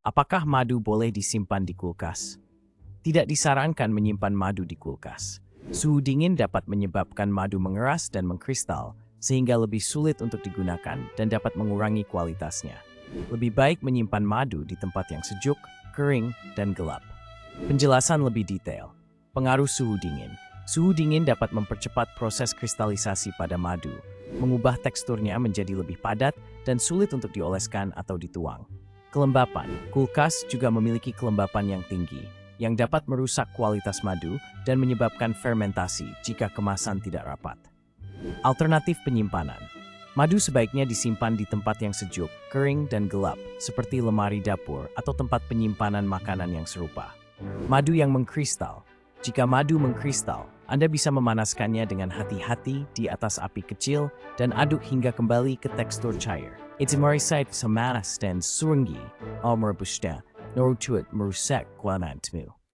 Apakah madu boleh disimpan di kulkas? Tidak disarankan menyimpan madu di kulkas. Suhu dingin dapat menyebabkan madu mengeras dan mengkristal, sehingga lebih sulit untuk digunakan dan dapat mengurangi kualitasnya. Lebih baik menyimpan madu di tempat yang sejuk, kering, dan gelap. Penjelasan lebih detail. Pengaruh suhu dingin. Suhu dingin dapat mempercepat proses kristalisasi pada madu, mengubah teksturnya menjadi lebih padat dan sulit untuk dioleskan atau dituang. Kelembapan. Kulkas juga memiliki kelembapan yang tinggi, yang dapat merusak kualitas madu dan menyebabkan fermentasi jika kemasan tidak rapat. Alternatif penyimpanan. Madu sebaiknya disimpan di tempat yang sejuk, kering, dan gelap, seperti lemari dapur atau tempat penyimpanan makanan yang serupa. Madu yang mengkristal. Jika madu mengkristal, Anda bisa memanaskannya dengan hati-hati di atas api kecil dan aduk hingga kembali ke tekstur cair. It's merisait semanas dan surungi, merebusnya, norutuit merusak kualitasmu.